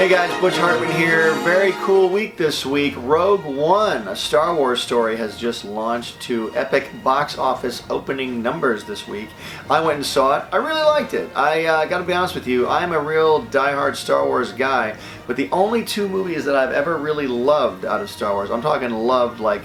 Hey guys, Butch Hartman here. Very cool week this week. Rogue One, a Star Wars story, has just launched to epic box office opening numbers this week. I went and saw it. I really liked it. I gotta be honest with you, I'm a real diehard Star Wars guy, but the only two movies that I've ever really loved out of Star Wars, I'm talking loved, like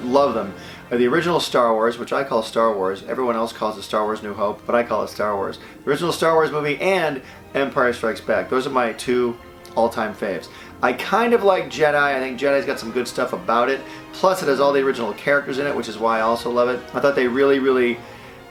love them, are the original Star Wars, which I call Star Wars. Everyone else calls it Star Wars New Hope, but I call it Star Wars. The original Star Wars movie and Empire Strikes Back. Those are my two all-time faves. I kind of like Jedi. I think Jedi's got some good stuff about it. Plus it has all the original characters in it, which is why I also love it. I thought they really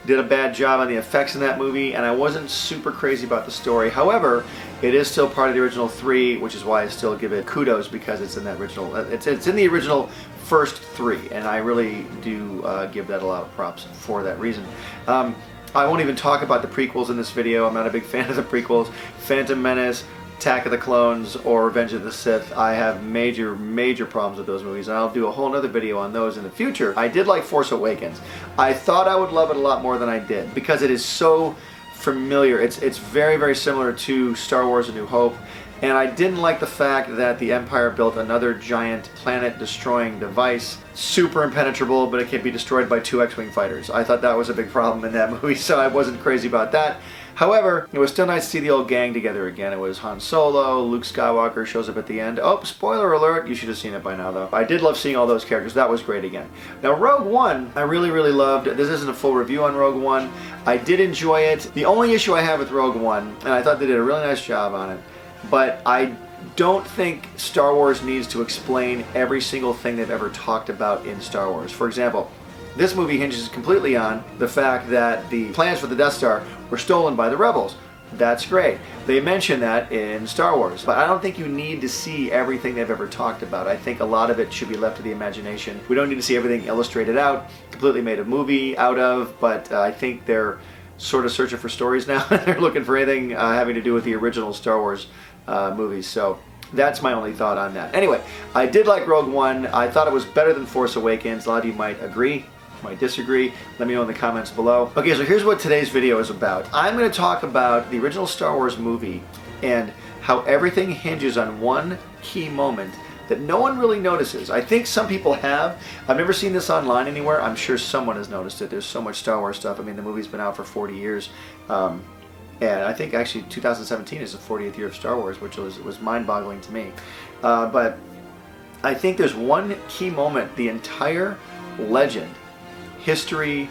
did a bad job on the effects in that movie, and I wasn't super crazy about the story. However, it is still part of the original three, which is why I still give it kudos, because it's in that original, it's in the original first three, and I really do give that a lot of props for that reason. I won't even talk about the prequels in this video. I'm not a big fan of the prequels. Phantom Menace, Attack of the Clones, or Revenge of the Sith. I have major problems with those movies, and I'll do a whole other video on those in the future. I did like Force Awakens. I thought I would love it a lot more than I did, because it is so familiar. It's very similar to Star Wars A New Hope, and I didn't like the fact that the Empire built another giant planet-destroying device, super impenetrable, but it can be destroyed by two X-Wing fighters. I thought that was a big problem in that movie, so I wasn't crazy about that. However, it was still nice to see the old gang together again. It was Han Solo, Luke Skywalker shows up at the end. Oh, spoiler alert, you should have seen it by now though. I did love seeing all those characters. That was great again. Now Rogue One, I really loved. This isn't a full review on Rogue One. I did enjoy it. The only issue I have with Rogue One, and I thought they did a really nice job on it, but I don't think Star Wars needs to explain every single thing they've ever talked about in Star Wars. For example, this movie hinges completely on the fact that the plans for the Death Star were stolen by the rebels. That's great. They mention that in Star Wars, but I don't think you need to see everything they've ever talked about. I think a lot of it should be left to the imagination. We don't need to see everything illustrated out, completely made a movie out of, but I think they're sort of searching for stories now. They're looking for anything having to do with the original Star Wars movies, so that's my only thought on that. Anyway, I did like Rogue One. I thought it was better than Force Awakens. A lot of you might agree, might disagree. Let me know in the comments below. Okay, so here's what today's video is about. I'm going to talk about the original Star Wars movie and how everything hinges on one key moment that no one really notices. I think some people have. I've never seen this online anywhere. I'm sure someone has noticed it. There's so much Star Wars stuff. I mean, the movie's been out for 40 years. And I think actually 2017 is the 40th year of Star Wars, which was mind-boggling to me. But I think there's one key moment the entire legend, history,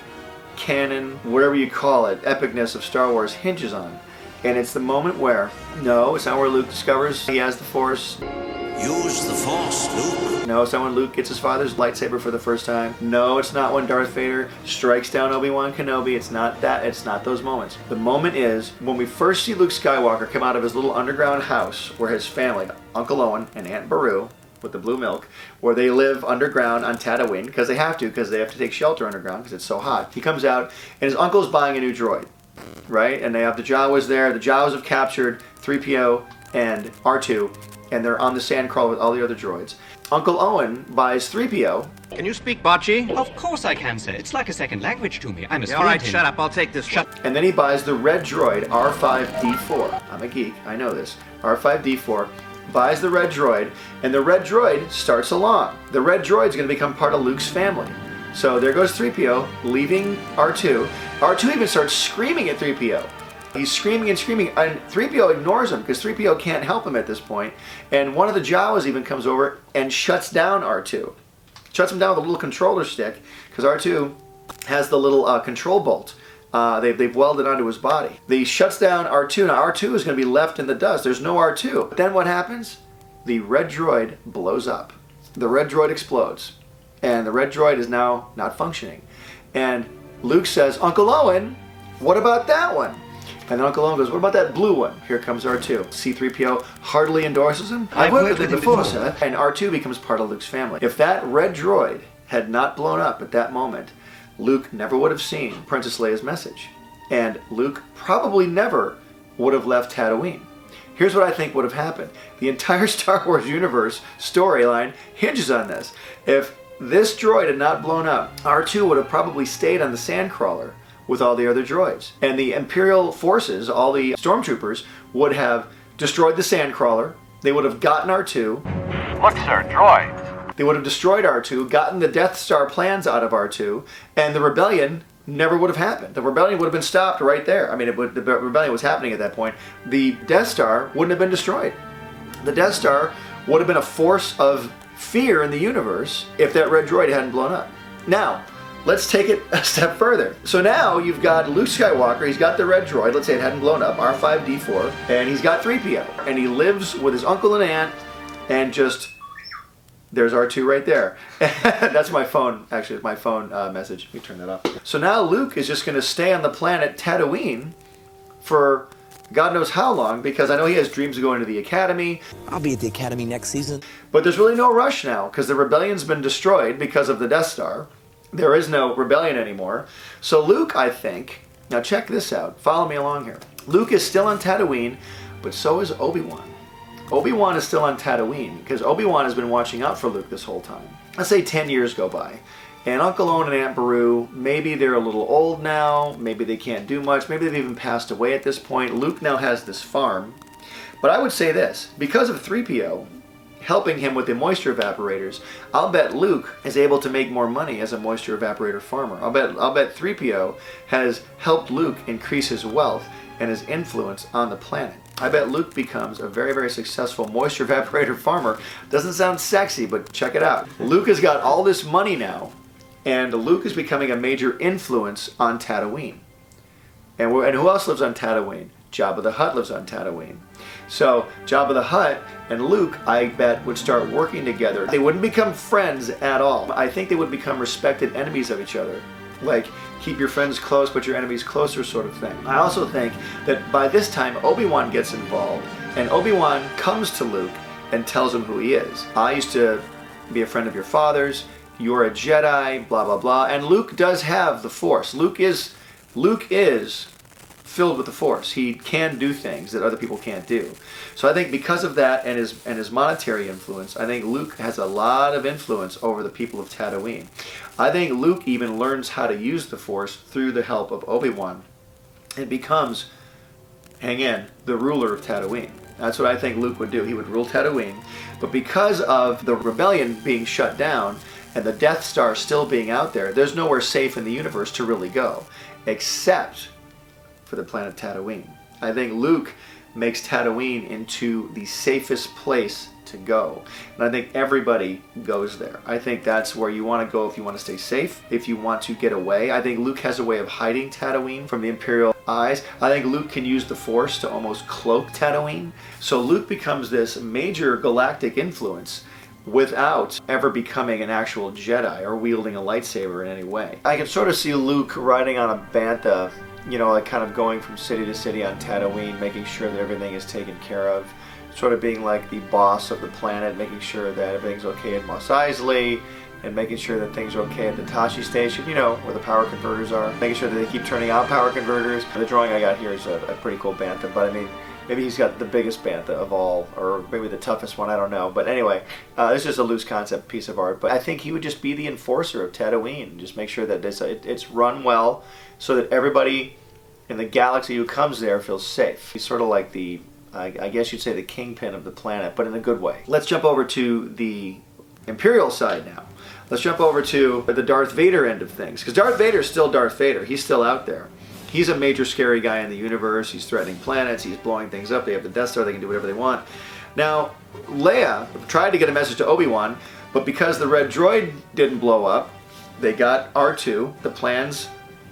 canon, whatever you call it, epicness of Star Wars hinges on. And it's the moment where, no, it's not where Luke discovers he has the Force. Use the Force, Luke. No, it's not when Luke gets his father's lightsaber for the first time. No, it's not when Darth Vader strikes down Obi-Wan Kenobi. It's not that. It's not those moments. The moment is when we first see Luke Skywalker come out of his little underground house where his family, Uncle Owen and Aunt Beru, with the blue milk, where they live underground on Tatooine, because they have to take shelter underground because it's so hot. He comes out and his uncle's buying a new droid, right? And they have the Jawas there. The Jawas have captured 3PO and R2, and they're on the sandcrawler with all the other droids. Uncle Owen buys 3PO. Can you speak Bocce? Of course I can, sir. It's like a second language to me. I'm a All right, shut up. I'll take this. And then he buys the red droid, R5-D4. I'm a geek, I know this. R5-D4. Buys the red droid, and the red droid starts along. The red droid's going to become part of Luke's family. So there goes 3PO, leaving R2. R2 even starts screaming at 3PO. He's screaming and 3PO ignores him because 3PO can't help him at this point. And one of the Jawas even comes over and shuts down R2. Shuts him down with a little controller stick, because R2 has the little control bolt. They've welded onto his body. He shuts down R2. Now R2 is going to be left in the dust. There's no R2. But then what happens? The red droid blows up. The red droid explodes. And the red droid is now not functioning. And Luke says, Uncle Owen, what about that one? And then Uncle Owen goes, what about that blue one? Here comes R2. C-3PO heartily endorses him. I've worked with him before, sir. And R2 becomes part of Luke's family. If that red droid had not blown up at that moment, Luke never would have seen Princess Leia's message. And Luke probably never would have left Tatooine. Here's what I think would have happened. The entire Star Wars universe storyline hinges on this. If this droid had not blown up, R2 would have probably stayed on the sandcrawler with all the other droids. And the Imperial forces, all the stormtroopers, would have destroyed the sandcrawler, they would have gotten R2. Look, sir, droids. They would have destroyed R2, gotten the Death Star plans out of R2, and the rebellion never would have happened. The rebellion would have been stopped right there. I mean, the rebellion was happening at that point. The Death Star wouldn't have been destroyed. The Death Star would have been a force of fear in the universe if that red droid hadn't blown up. Now, let's take it a step further. So now you've got Luke Skywalker, he's got the red droid, let's say it hadn't blown up, R5-D4, and he's got 3PO, and he lives with his uncle and aunt, and just, there's R2 right there. That's my phone, actually, my phone message. Let me turn that off. So now Luke is just going to stay on the planet Tatooine for God knows how long, because I know he has dreams of going to the Academy. I'll be at the Academy next season. But there's really no rush now, because the rebellion's been destroyed because of the Death Star. There is no rebellion anymore. So Luke, I think, now check this out. Follow me along here. Luke is still on Tatooine, but so is Obi-Wan. Obi-Wan is still on Tatooine, because Obi-Wan has been watching out for Luke this whole time. Let's say 10 years go by. And Uncle Owen and Aunt Beru, maybe they're a little old now, maybe they can't do much, maybe they've even passed away at this point. Luke now has this farm. But I would say this, because of 3PO helping him with the moisture evaporators, I'll bet Luke is able to make more money as a moisture evaporator farmer. I'll bet 3PO has helped Luke increase his wealth and his influence on the planet. I bet Luke becomes a very, very successful moisture evaporator farmer. Doesn't sound sexy, but check it out. Luke has got all this money now, and Luke is becoming a major influence on Tatooine. And who else lives on Tatooine? Jabba the Hutt lives on Tatooine. So Jabba the Hutt and Luke, I bet, would start working together. They wouldn't become friends at all. I think they would become respected enemies of each other. Like, keep your friends close but your enemies closer sort of thing. I also think that by this time Obi-Wan gets involved, and Obi-Wan comes to Luke and tells him who he is. I used to be a friend of your father's. You're a Jedi, blah, blah, blah. And Luke does have the Force. Luke is filled with the Force. He can do things that other people can't do. So I think because of that and his monetary influence, I think Luke has a lot of influence over the people of Tatooine. I think Luke even learns how to use the Force through the help of Obi-Wan and becomes, hang in, the ruler of Tatooine. That's what I think Luke would do. He would rule Tatooine. But because of the rebellion being shut down and the Death Star still being out there, there's nowhere safe in the universe to really go, except for the planet Tatooine. I think Luke makes Tatooine into the safest place to go. And I think everybody goes there. I think that's where you want to go if you want to stay safe, if you want to get away. I think Luke has a way of hiding Tatooine from the Imperial eyes. I think Luke can use the Force to almost cloak Tatooine. So Luke becomes this major galactic influence without ever becoming an actual Jedi or wielding a lightsaber in any way. I can sort of see Luke riding on a bantha, you know, like kind of going from city to city on Tatooine, making sure that everything is taken care of, sort of being like the boss of the planet, making sure that everything's okay at Mos Eisley, and making sure that things are okay at the Tashi Station, you know, where the power converters are, making sure that they keep turning out power converters. The drawing I got here is a pretty cool bantha, but I mean, maybe he's got the biggest bantha of all, or maybe the toughest one, I don't know. But anyway, it's just a loose concept piece of art. But I think he would just be the enforcer of Tatooine, just make sure that it's run well so that everybody in the galaxy who comes there feels safe. He's sort of like the, I guess you'd say, the kingpin of the planet, but in a good way. Let's jump over to the Imperial side now. Let's jump over to the Darth Vader end of things, because Darth Vader is still Darth Vader. He's still out there. He's a major scary guy in the universe. He's threatening planets. He's blowing things up. They have the Death Star. They can do whatever they want. Now, Leia tried to get a message to Obi-Wan, but because the red droid didn't blow up, they got R2. The plans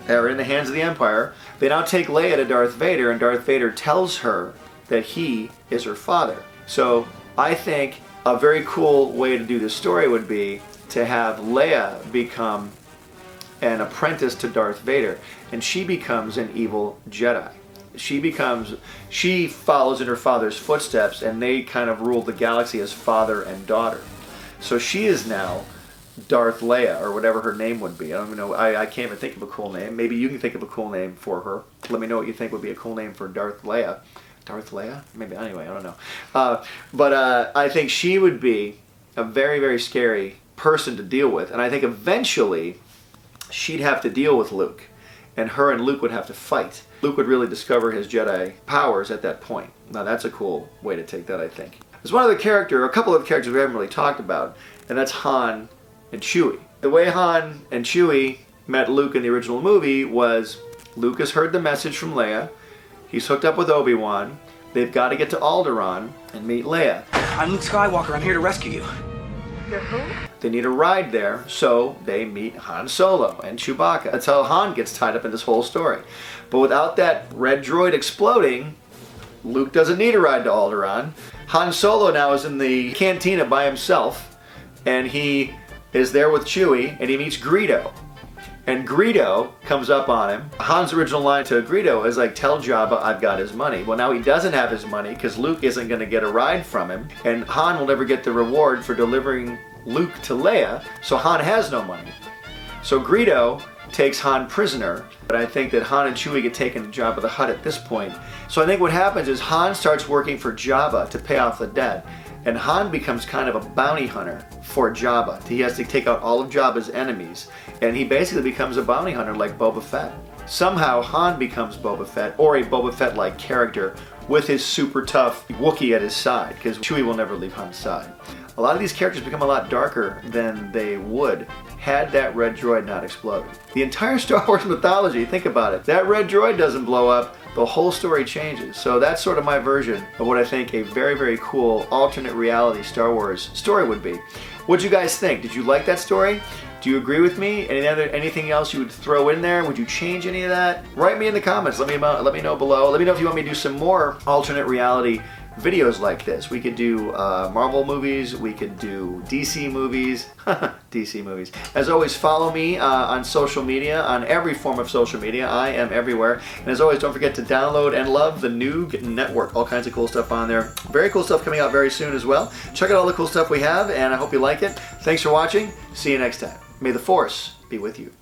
are in the hands of the Empire. They now take Leia to Darth Vader, and Darth Vader tells her that he is her father. So I think a very cool way to do this story would be to have Leia become an apprentice to Darth Vader, and she becomes an evil Jedi. She follows in her father's footsteps, and they kind of rule the galaxy as father and daughter. So she is now Darth Leia, or whatever her name would be. I don't even know. I can't even think of a cool name. Maybe you can think of a cool name for her. Let me know what you think would be a cool name for Darth Leia. Darth Leia? Maybe. Anyway, I don't know. But I think she would be a very, very scary person to deal with. And I think eventually she'd have to deal with Luke. And her and Luke would have to fight. Luke would really discover his Jedi powers at that point. Now that's a cool way to take that, I think. There's one other character, a couple of characters we haven't really talked about, and that's Han and Chewie. The way Han and Chewie met Luke in the original movie was Luke has heard the message from Leia, he's hooked up with Obi-Wan, they've got to get to Alderaan and meet Leia. I'm Luke Skywalker. I'm here to rescue you. You're who? They need a ride there, so they meet Han Solo and Chewbacca. That's how Han gets tied up in this whole story. But without that red droid exploding, Luke doesn't need a ride to Alderaan. Han Solo now is in the cantina by himself, and he is there with Chewie, and he meets Greedo. And Greedo comes up on him. Han's original line to Greedo is like, tell Jabba I've got his money. Well, now he doesn't have his money because Luke isn't going to get a ride from him, and Han will never get the reward for delivering Luke to Leia, so Han has no money. So Greedo takes Han prisoner, but I think that Han and Chewie get taken to Jabba the Hutt at this point. So I think what happens is Han starts working for Jabba to pay off the debt, and Han becomes kind of a bounty hunter for Jabba. He has to take out all of Jabba's enemies, and he basically becomes a bounty hunter like Boba Fett. Somehow Han becomes Boba Fett, or a Boba Fett-like character with his super tough Wookiee at his side, because Chewie will never leave Han's side. A lot of these characters become a lot darker than they would had that red droid not exploded. The entire Star Wars mythology, think about it, that red droid doesn't blow up, the whole story changes. So that's sort of my version of what I think a very, very cool alternate reality Star Wars story would be. What'd you guys think? Did you like that story? Do you agree with me? Anything else you would throw in there? Would you change any of that? Write me in the comments. Let me know below. Let me know if you want me to do some more alternate reality videos like this. We could do Marvel movies, we could do DC movies, DC movies. As always, follow me on social media, on every form of social media. I am everywhere. And as always, don't forget to download and love the NOOG Network. All kinds of cool stuff on there. Very cool stuff coming out very soon as well. Check out all the cool stuff we have, and I hope you like it. Thanks for watching. See you next time. May the Force be with you.